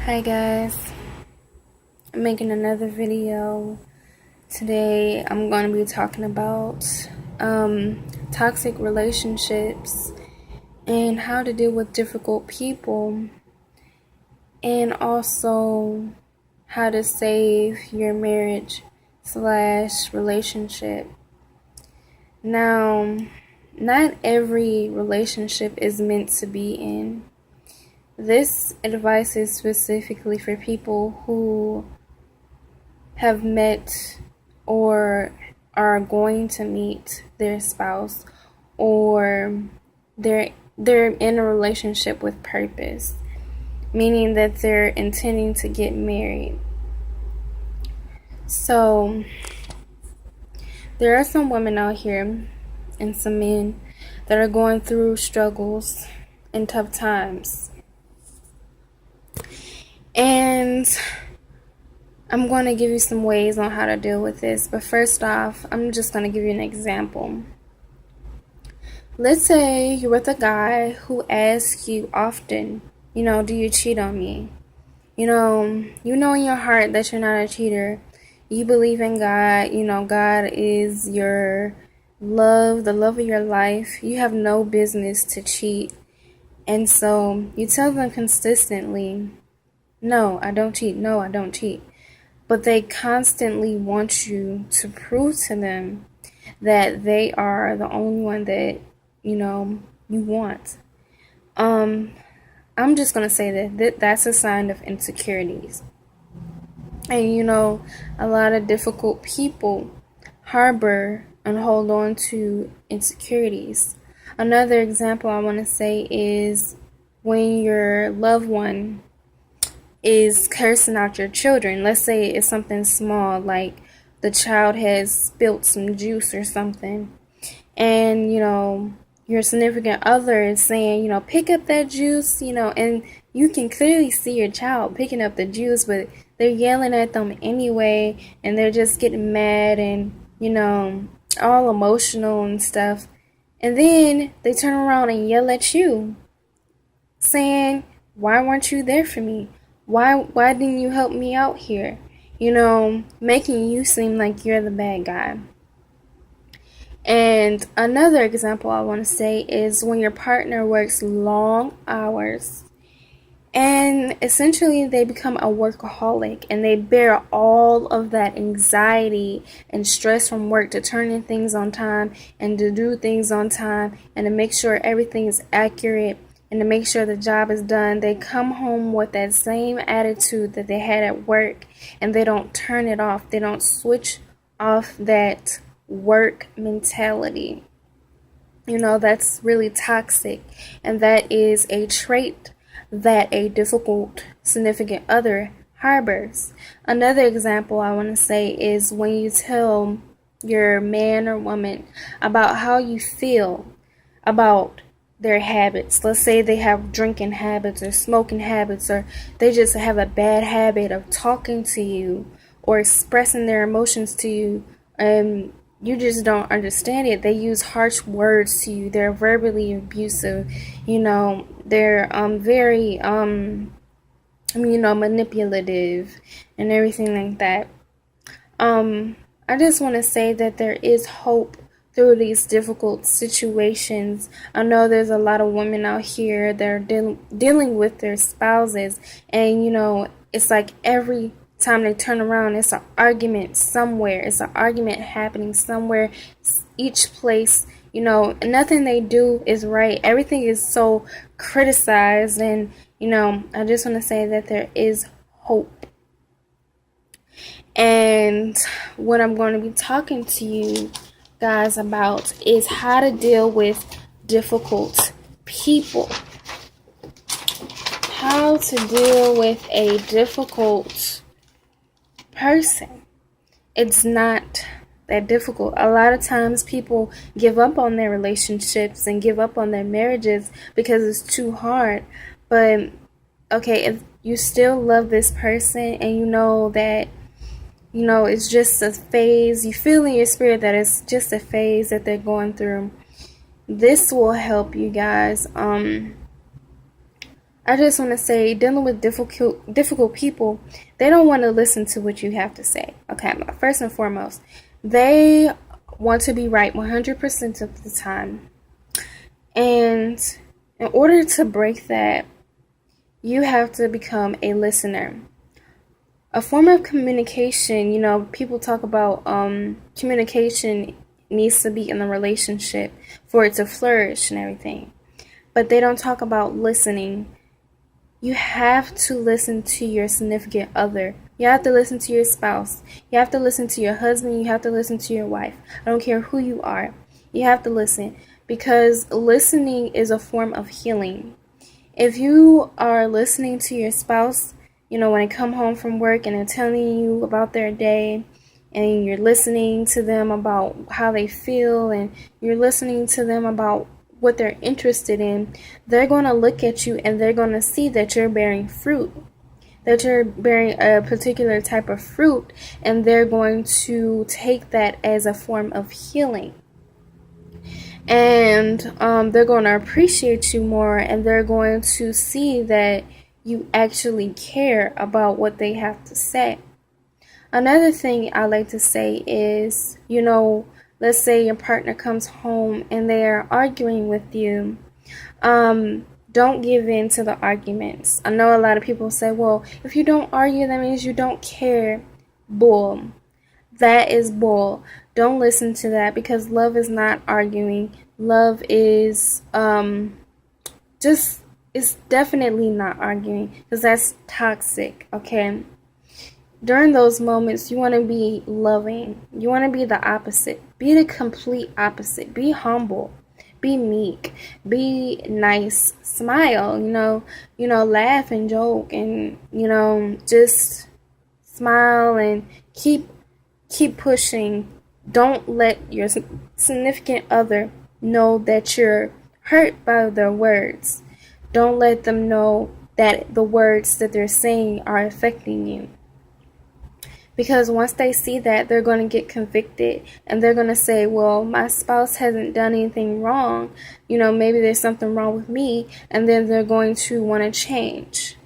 Hi guys, I'm making another video. Today I'm going to be talking about toxic relationships and how to deal with difficult people, and also how to save your marriage / relationship. Now, not every relationship is meant to be in. This advice is specifically for people who have met or are going to meet their spouse, or they're in a relationship with purpose, meaning that they're intending to get married. So there are some women out here and some men that are going through struggles and tough times. And I'm going to give you some ways on how to deal with this. But first off, I'm just going to give you an example. Let's say you're with a guy who asks you often, do you cheat on me? You know in your heart that you're not a cheater. You believe in God. God is your love, the love of your life. You have no business to cheat. And so you tell them consistently, no, I don't cheat. No, I don't cheat. But they constantly want you to prove to them that they are the only one that, you want. I'm just going to say that that's a sign of insecurities. And, a lot of difficult people harbor and hold on to insecurities. Another example I want to say is when your loved one is cursing out your children. Let's say it's something small, like the child has spilt some juice or something, and your significant other is saying, pick up that juice, and you can clearly see your child picking up the juice, but they're yelling at them anyway, and they're just getting mad and all emotional and stuff. And then they turn around and yell at you, saying, why weren't you there for me? Why didn't you help me out here? Making you seem like you're the bad guy. And another example I want to say is when your partner works long hours and essentially they become a workaholic, and they bear all of that anxiety and stress from work to turn in things on time and to do things on time and to make sure everything is accurate and to make sure the job is done. They come home with that same attitude that they had at work, and they don't turn it off. They don't switch off that work mentality. That's really toxic, and that is a trait that a difficult significant other harbors. Another example I want to say is when you tell your man or woman about how you feel about their habits. Let's say they have drinking habits or smoking habits, or they just have a bad habit of talking to you or expressing their emotions to you, and you just don't understand it. They use harsh words to you. They're verbally abusive. They're very manipulative and everything like that. I just want to say that there is hope through these difficult situations. I know there's a lot of women out here that are dealing with their spouses, and it's like every time they turn around, it's an argument somewhere. It's an argument happening somewhere. Each place, nothing they do is right. Everything is so criticized, and I just want to say that there is hope. And what I'm going to be talking to you guys about is how to deal with difficult people. How to deal with a difficult person. It's not that difficult. A lot of times people give up on their relationships and give up on their marriages because it's too hard. But okay, if you still love this person and you know that it's just a phase, you feel in your spirit that it's just a phase that they're going through, this will help you guys. I just want to say, dealing with difficult people, they don't want to listen to what you have to say. Okay, first and foremost, they want to be right 100% of the time. And in order to break that, you have to become a listener. A form of communication, people talk about communication needs to be in a relationship for it to flourish and everything. But they don't talk about listening. You have to listen to your significant other. You have to listen to your spouse. You have to listen to your husband. You have to listen to your wife. I don't care who you are. You have to listen, because listening is a form of healing. If you are listening to your spouse, when they come home from work and they're telling you about their day, and you're listening to them about how they feel, and you're listening to them about what they're interested in, they're going to look at you and they're going to see that you're bearing fruit, that you're bearing a particular type of fruit, and they're going to take that as a form of healing. And they're going to appreciate you more, and they're going to see that you actually care about what they have to say. Another thing I like to say is, let's say your partner comes home and they're arguing with you. Don't give in to the arguments. I know a lot of people say, well, if you don't argue, that means you don't care. Bull. That is bull. Don't listen to that, because love is not arguing. Love is it's definitely not arguing, because that's toxic, okay? During those moments, you want to be loving. You want to be the opposite. Be the complete opposite. Be humble. Be meek. Be nice. Smile, laugh and joke, and, just smile and keep pushing. Don't let your significant other know that you're hurt by their words. Don't let them know that the words that they're saying are affecting you. Because once they see that, they're going to get convicted, and they're going to say, well, my spouse hasn't done anything wrong. Maybe there's something wrong with me, and then they're going to want to change.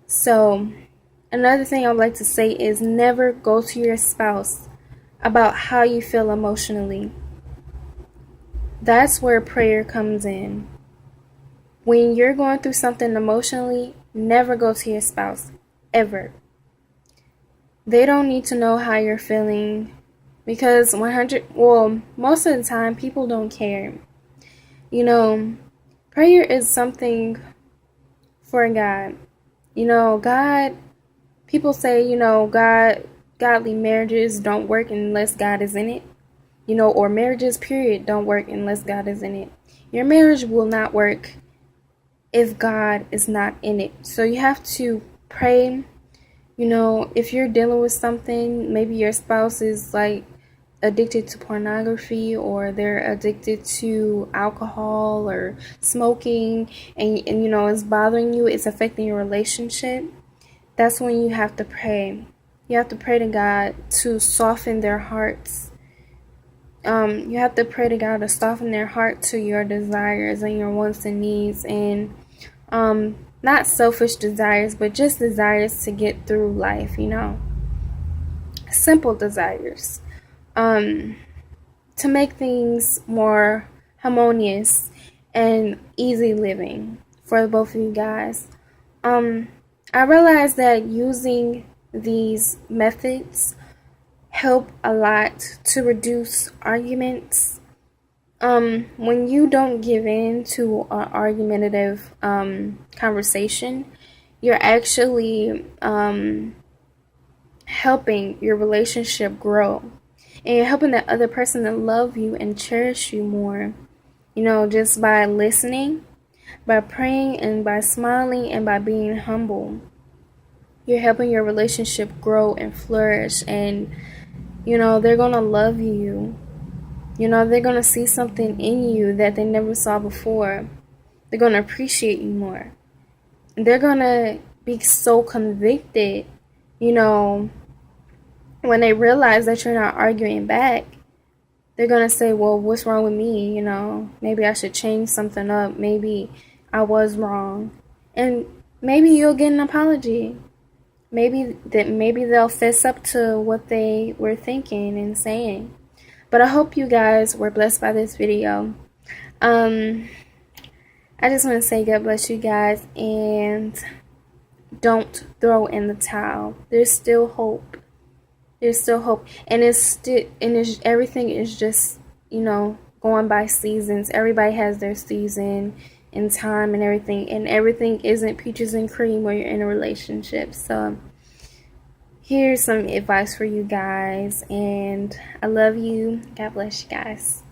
So another thing I would like to say is, never go to your spouse about how you feel emotionally. That's where prayer comes in. When you're going through something emotionally, never go to your spouse, ever. They don't need to know how you're feeling, because most of the time, people don't care. Prayer is something for God. God, people say, godly marriages don't work unless God is in it. Or marriages, period, don't work unless God is in it. Your marriage will not work if God is not in it. So you have to pray. If you're dealing with something, maybe your spouse is like addicted to pornography, or they're addicted to alcohol or smoking, and it's bothering you, it's affecting your relationship, that's when you have to pray. You have to pray to God to soften their hearts. You have to pray to God to soften their heart to your desires and your wants and needs, and not selfish desires, but just desires to get through life, simple desires, to make things more harmonious and easy living for both of you guys. I realized that using these methods help a lot to reduce arguments. When you don't give in to an argumentative conversation, you're actually helping your relationship grow, and you're helping that other person to love you and cherish you more. Just by listening, by praying, and by smiling, and by being humble, you're helping your relationship grow and flourish, and they're gonna love you. They're going to see something in you that they never saw before. They're going to appreciate you more. They're going to be so convicted, when they realize that you're not arguing back. They're going to say, well, what's wrong with me? Maybe I should change something up. Maybe I was wrong. And maybe you'll get an apology. Maybe they'll fess up to what they were thinking and saying. But I hope you guys were blessed by this video. Um, I just want to say God bless you guys, and don't throw in the towel. There's still hope. There's still hope, and everything is just, going by seasons. Everybody has their season and time and everything isn't peaches and cream when you're in a relationship. So here's some advice for you guys, and I love you. God bless you guys.